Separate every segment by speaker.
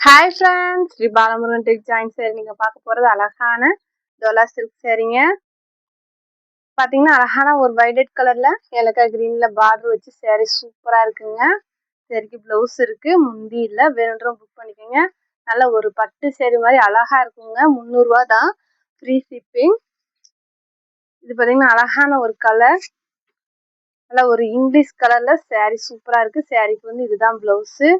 Speaker 1: Hi friends, Sri Balamurugan tech join சேரி நீங்கள் பார்க்க போகிறது அழகான டோலா சில்க் சேரீங்க. பார்த்தீங்கன்னா அழகான ஒரு வைலட் கலரில் ஏலக்காய் க்ரீனில் பார்டர் வச்சு சேரீ சூப்பராக இருக்குங்க. சேரீக்கு ப்ளவுஸ் இருக்குது, முந்தி இல்லை. வேணுன்றவங்க புக் பண்ணிக்கோங்க. நல்ல ஒரு பட்டு சேரீ மாதிரி அழகாக இருக்குங்க. 300 தான், ஃப்ரீ ஷிப்பிங். இது பார்த்தீங்கன்னா அழகான ஒரு கலர், நல்ல ஒரு இங்கிலீஷ் கலரில் சேரீ சூப்பராக இருக்குது. சேரீக்கு வந்து இதுதான் ப்ளவுஸு.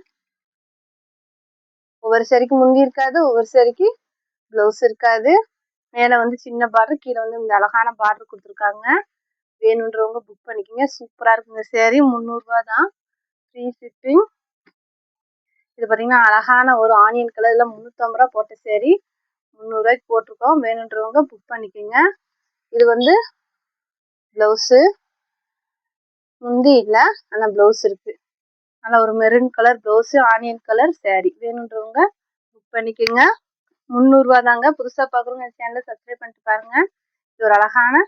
Speaker 1: ஒவ்வொரு சேரீக்கு முந்தி இருக்காது, ஒவ்வொரு சேரீக்கு ப்ளவுஸ் இருக்காது. மேலே வந்து சின்ன பார்டர், கீழே வந்து இந்த அழகான பார்டர் கொடுத்துருக்காங்க. வேணுன்றவங்க புக் பண்ணிக்கோங்க. சூப்பராக இருக்குங்க சேரீ. 300 தான், ஃப்ரீ ஷிப்பிங். இது பார்த்தீங்கன்னா அழகான ஒரு ஆனியன் கலரில் 350 போட்ட சேரீ 300 போட்டிருக்கோம். வேணுன்றவங்க புக் பண்ணிக்கோங்க. இது வந்து ப்ளவுஸு, முந்தி இல்லை ஆனால் ப்ளவுஸ் இருக்குது. நல்லா ஒரு maroon colour blouse, onion colour sari. வேணுன்றவங்க புக் பண்ணிக்கோங்க. 300 தாங்க. புதுசாக பார்க்குறவங்க என் சேனலை சப்ஸ்கிரைப் பண்ணிட்டு பாருங்க. இது ஒரு அழகான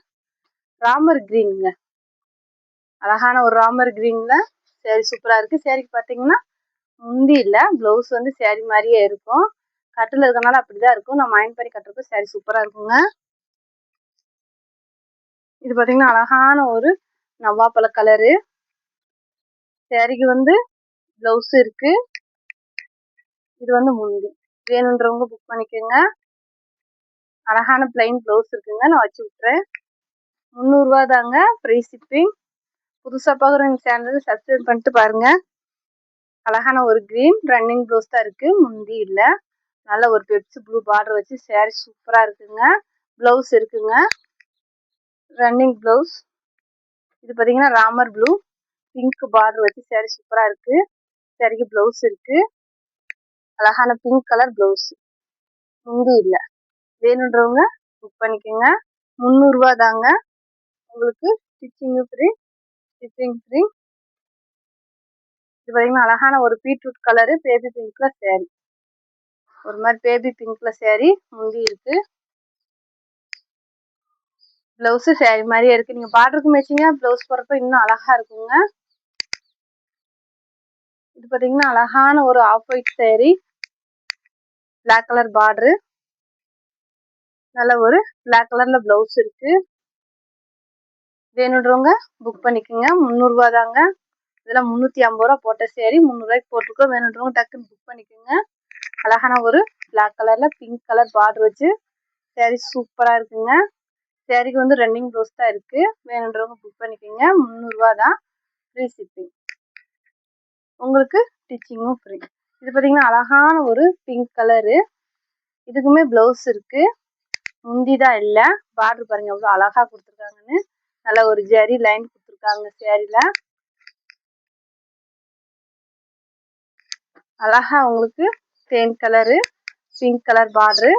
Speaker 1: ராமர் கிரீனுங்க. அழகான ஒரு ராமர் கிரீன்ல சேரீ சூப்பராக இருக்குது. சேரீக்கு பார்த்தீங்கன்னா முந்தி இல்லை, ப்ளவுஸ் வந்து சேரீ மாதிரியே இருக்கும். கட்டில் இருக்கனால அப்படி தான் இருக்கும். நம்ம அயன் பண்ணி கட்டுறப்ப சேரீ சூப்பராக இருக்குங்க. இது பார்த்தீங்கன்னா அழகான ஒரு நவ்வாப்பழ கலரு. சேரீக்கு வந்து ப்ளவுஸ் இருக்குது. இது வந்து முந்தி. வேணுன்றவங்க புக் பண்ணிக்கோங்க. அழகான பிளைன் ப்ளவுஸ் இருக்குங்க. நான் வச்சு விட்றேன். 300 தாங்க, ஃப்ரீ ஷிப்பிங். புதுசாக பார்க்குறவங்க சேனலுக்கு சப்ஸ்கிரைப் பண்ணிட்டு பாருங்க. அழகான ஒரு கிரீன் ரன்னிங் ப்ளவுஸ் தான் இருக்குது, முந்தி இல்லை. நல்ல ஒரு பெப்சி ப்ளூ பார்டர் வச்சு சேரீ சூப்பராக இருக்குங்க. ப்ளவுஸ் இருக்குங்க, ரன்னிங் ப்ளவுஸ். இது பார்த்தீங்கன்னா ராமர் ப்ளூ பிங்க் பார்டர் வச்சு சேரீ சூப்பராக இருக்குது. சேரீக்கு ப்ளவுஸ் இருக்குது. அழகான பிங்க் கலர் ப்ளவுஸ், முந்தி இல்லை. வேணுன்றவங்க புக் பண்ணிக்கோங்க. 300 தாங்க. உங்களுக்கு ஸ்டிச்சிங்கு ஃப்ரீ, ஸ்டிச்சிங் ஃப்ரீ. இது பார்த்தீங்கன்னா அழகான ஒரு பீட்ரூட் கலரு பேபி பிங்க்ல சேரீ. ஒரு மாதிரி பேபி பிங்க்ல சேரீ, முந்தி இருக்கு. ப்ளவுஸு சேரீ மாதிரியே இருக்குது. நீங்கள் பார்டருக்கு மேட்சிங்க ப்ளவுஸ் போடுறப்ப இன்னும் அழகாக இருக்குங்க. இது பார்த்தீங்கன்னா அழகான ஒரு off white saree, black colour border. நல்ல ஒரு பிளாக் கலரில் ப்ளவுஸ் இருக்குது. வேணுன்றவங்க புக் பண்ணிக்கோங்க. 300 தாங்க. இதெல்லாம் 350 போட்ட சேரீ 300 போட்டிருக்கோம். வேணுன்றவங்க டக்குன்னு புக் பண்ணிக்கோங்க. அழகான ஒரு பிளாக் கலரில் பிங்க் கலர் பார்டர் வச்சு சேரீ சூப்பராக இருக்குங்க. சேரீக்கு வந்து ரன்னிங் ப்ளவுஸ் தான் இருக்குது. வேணுன்றவங்க புக் பண்ணிக்கோங்க. 300 தான், ஃப்ரீ ஷிப்பிங். உங்களுக்கு ஸ்டிச்சிங்கும் ஃப்ரீ. இது பார்த்தீங்கன்னா அழகான ஒரு பிங்க் கலரு. இதுக்குமே ப்ளவுஸ் இருக்குது, முந்தி தான் இல்லை. பார்டர் பாருங்கள் எவ்வளோ அழகாக கொடுத்துருக்காங்கன்னு. நல்ல ஒரு ஜரி லைன் கொடுத்துருக்காங்க சேரீல. அழகா உங்களுக்கு தேன் கலரு பிங்க் கலர் பார்டரு.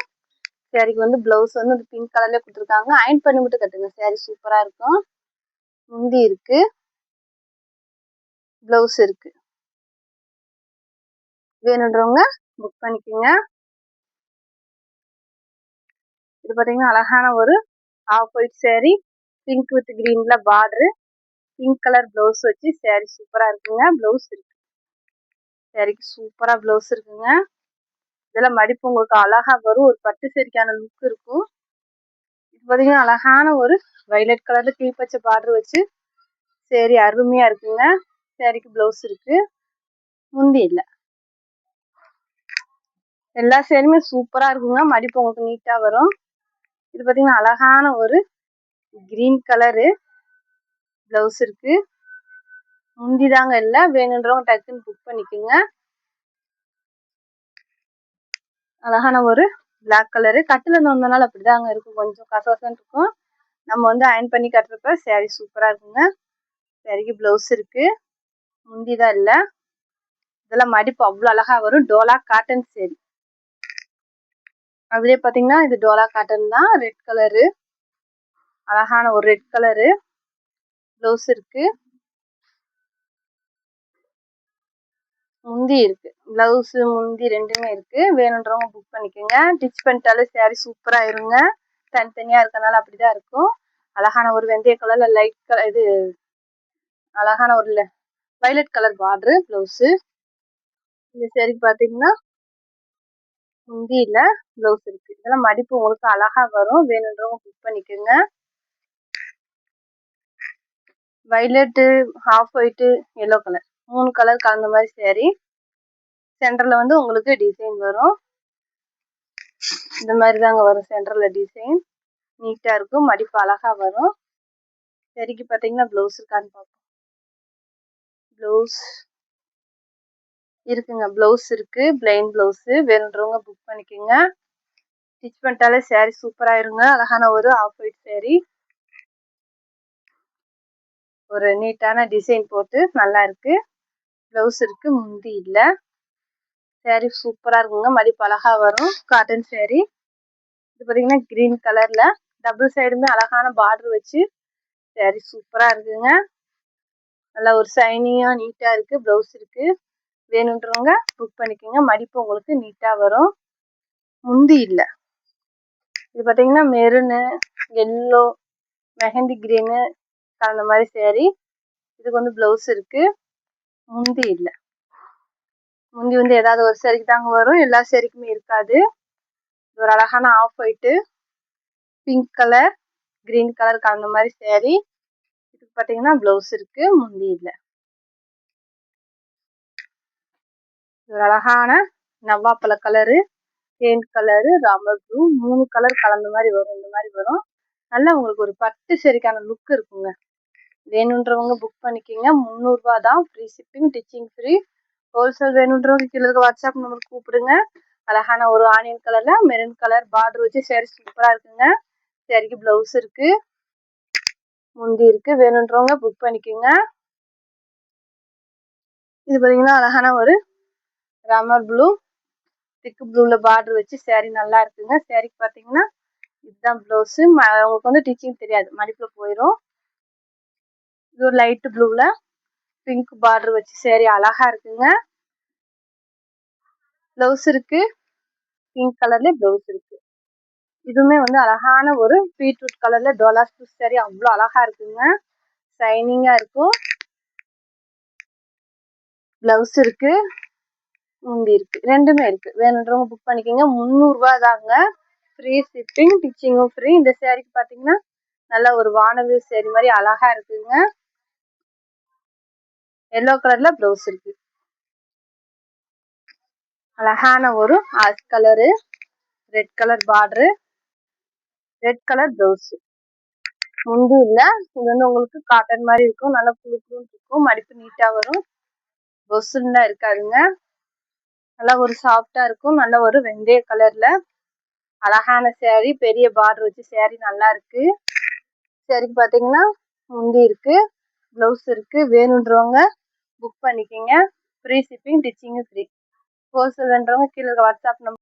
Speaker 1: சேரீக்கு வந்து ப்ளவுஸ் வந்து பிங்க் கலர்லேயே கொடுத்துருக்காங்க. அயன் பண்ணி மட்டும் கட்டுங்க, சேரீ சூப்பராக இருக்கும். முந்தி இருக்குது, ப்ளவுஸ் இருக்குது. வேணுன்றவங்க புக் பண்ணிக்கோங்க. இது பார்த்தீங்கன்னா அழகான ஒரு off white saree, pink with கிரீன்ல பார்டரு, பிங்க் கலர் ப்ளவுஸ் வச்சு சேரீ சூப்பராக இருக்குங்க. ப்ளவுஸ் இருக்கு, சேரீக்கு சூப்பராக ப்ளவுஸ் இருக்குங்க. இதெல்லாம் மடிப்பு உங்களுக்கு அழகாக வரும். ஒரு பட்டு சேரீக்கான லுக் இருக்கும். இது பார்த்தீங்கன்னா அழகான ஒரு வைலட் கலரில் கிளிப்பச்சை பார்டர் வச்சு சேரீ அருமையாக இருக்குங்க. சேரீக்கு ப்ளவுஸ் இருக்குது, முந்தி இல்லை. எல்லா சேரீயுமே சூப்பராக இருக்குங்க. மடிப்பு உங்களுக்கு நீட்டாக வரும். இது பார்த்தீங்கன்னா அழகான ஒரு கிரீன் கலரு ப்ளவுஸ் இருக்குது, முந்தி தாங்க இல்லை. வேணுன்றவங்க டக்குன்னு புக் பண்ணிக்கோங்க. அழகான ஒரு பிளாக் கலரு. கட்டில் வந்தனால அப்படி தாங்க இருக்கும், கொஞ்சம் கசகசன்னு இருக்கும். நம்ம வந்து அயன் பண்ணி கட்டுறப்ப சேரீ சூப்பராக இருக்குங்க. சேரீக்கு ப்ளவுஸ் இருக்குது, முந்தி தான் இல்லை. இதெல்லாம் மடிப்பு அவ்வளோ அழகாக வரும். டோலா காட்டன் சேரீ. அதுலேயே பார்த்தீங்கன்னா இது டோலா காட்டன் தான். ரெட் கலரு, அழகான ஒரு ரெட் கலரு ப்ளவுஸ் இருக்குது, முந்தி இருக்குது. ப்ளவுஸு முந்தி ரெண்டுமே இருக்குது. வேணுன்றவங்க புக் பண்ணிக்கோங்க. ஸ்டிச் பண்ணிட்டாலே சேரீ சூப்பராக இருங்க. தனித்தனியாக இருக்கனால அப்படி தான் இருக்கும். அழகான ஒரு வெந்தய கலரில் லைட் கலர், இது அழகான ஒரு வைலட் கலர் பார்டரு ப்ளவுஸு. இந்த சேரீக்கு பார்த்தீங்கன்னா முந்தியில ப்ளவுஸ் இருக்கு. இதெல்லாம் மடிப்பு உங்களுக்கு அழகா வரும். வேணுன்றவங்க புக் பண்ணிக்கோங்க. Violet, half white, yellow colour 3 colour கலந்த மாதிரி saree. சென்டர்ல வந்து உங்களுக்கு டிசைன் வரும். இந்த மாதிரி தாங்க வரும் சென்டர்ல டிசைன். நீட்டா இருக்கும். மடிப்பு அழகா வரும். சரிக்கு பார்த்தீங்கன்னா ப்ளவுஸ் இருக்கான்னு பார்ப்போம். ப்ளவுஸ் இருக்குங்க. ப்ளவுஸ் இருக்கு. Plain blouse. வேணுன்றவங்க புக் பண்ணிக்கோங்க. ஸ்டிச் பண்ணிட்டாலே saree சூப்பராயிருங்க. அழகான ஒரு ஆஃப் ஒயிட் saree. ஒரு நீட்டான டிசைன் போட்டு நல்லா இருக்கு. ப்ளவுஸ் இருக்கு. முந்தி இல்லை. saree சூப்பரா இருக்குங்க. மடிப்பு அழகா வரும். Cotton saree. இது பார்த்தீங்கன்னா கிரீன் கலர்ல டபுள் சைடுமே அழகான பார்டர் வச்சு saree சூப்பரா இருக்குங்க. நல்லா ஒரு ஷைனிங்கா நீட்டா இருக்கு. ப்ளவுஸ் இருக்கு. வேணுன்றவங்க புக் பண்ணிக்கோங்க. மடிப்பு உங்களுக்கு நீட்டா வரும். முந்தி இல்லை. இது பார்த்தீங்கன்னா மெரூனு, எல்லோ, மெஹந்தி கிரீனு கலந்த மாதிரி saree. இதுக்கு வந்து ப்ளவுஸ் இருக்கு. முந்தி இல்லை. முந்தி வந்து ஏதாவது ஒரு சாரிக்கு தாங்க வரும். எல்லா சாரிக்குமே இருக்காது. ஒரு அழகான of white, pink colour, green colour கலந்த மாதிரி saree. இதுக்கு பார்த்தீங்கன்னா ப்ளவுஸ் இருக்கு. முந்தி இல்லை. ஒரு அழகான நவ்வாப்பழ கலரு, தேன் கலரு, ராமர் ப்ளூ 3 கலர் கலந்த மாதிரி வரும். இந்த மாதிரி வரும். நல்லா உங்களுக்கு ஒரு பட்டு சாரிக்கான லுக் இருக்குங்க. வேணுன்றவங்க புக் பண்ணிக்கோங்க. 300 ரூபா தான். Free shipping, ditching free. Wholesale வேணுன்றவங்க கீழே இருக்க வாட்ஸ்அப் நம்பருக்கு கூப்பிடுங்க. அழகான ஒரு ஆனியன் கலர்ல மெரூன் கலர் பார்டர் வச்சு saree சூப்பரா இருக்குங்க. சாரிக்கு ப்ளவுஸ் இருக்கு. முந்தி இருக்கு. வேணுன்றவங்க புக் பண்ணிக்கோங்க. இது பார்த்தீங்கன்னா அழகான ஒரு ராமர் ப்ளூ, திக்கு ப்ளூல பார்டர் வச்சு saree நல்லா இருக்குங்க. சாரிக்கு பார்த்தீங்கன்னா இதுதான் ப்ளவுஸ். உங்களுக்கு வந்து டிச்சிங் தெரியாது, மடிப்புல போயிடும். இது ஒரு லைட் ப்ளூல பிங்க் பார்டர் வச்சு saree அழகா இருக்குங்க. ப்ளவுஸ் இருக்கு. பிங்க் கலர்ல ப்ளவுஸ் இருக்கு. இதுவுமே வந்து அழகான ஒரு பீட்ரூட் கலர்ல டோலா ஸ்டிச் saree அவ்வளோ அழகா இருக்குங்க. ஷைனிங்கா இருக்கும். ப்ளவுஸ் இருக்கு. முந்தி இருக்கு. ரெண்டுமே இருக்கு. வேணுன்றவங்க புக் பண்ணிக்கோங்க. 300 ரூபா தாங்க. ஃப்ரீ ஷிப்பிங், டிச்சிங்கும் ஃப்ரீ. இந்த சாரிக்கு பார்த்தீங்கன்னா நல்ல ஒரு வானவில் saree மாதிரி அழகா இருக்குங்க. எல்லோ கலர்ல ப்ளவுஸ் இருக்கு. அழகான ஒரு ash colour, red colour border, red colour blouse. முந்தி இல்ல. இது வந்து உங்களுக்கு காட்டன் மாதிரி இருக்கும். நல்லா புழு புழுன்னு இருக்கும். மடிப்பு நீட்டா வரும். பொசுன்னா இருக்காதுங்க. நல்லா ஒரு சாஃப்டா இருக்கும். நல்ல ஒரு வெந்தய கலர்ல அழகான saree. பெரிய பார்டர் வச்சு saree நல்லா இருக்கு. சாரிக்கு பார்த்தீங்கன்னா முந்தி இருக்கு. ப்ளவுஸ் இருக்கு. வேணுன்றவங்க புக் பண்ணிக்கோங்க. ஃப்ரீ ஷிப்பிங், டிச்சிங்கும் ஃப்ரீ. ஹோல்சேல் வேணுன்றவங்க கீழே வாட்ஸ்அப் நம்பர்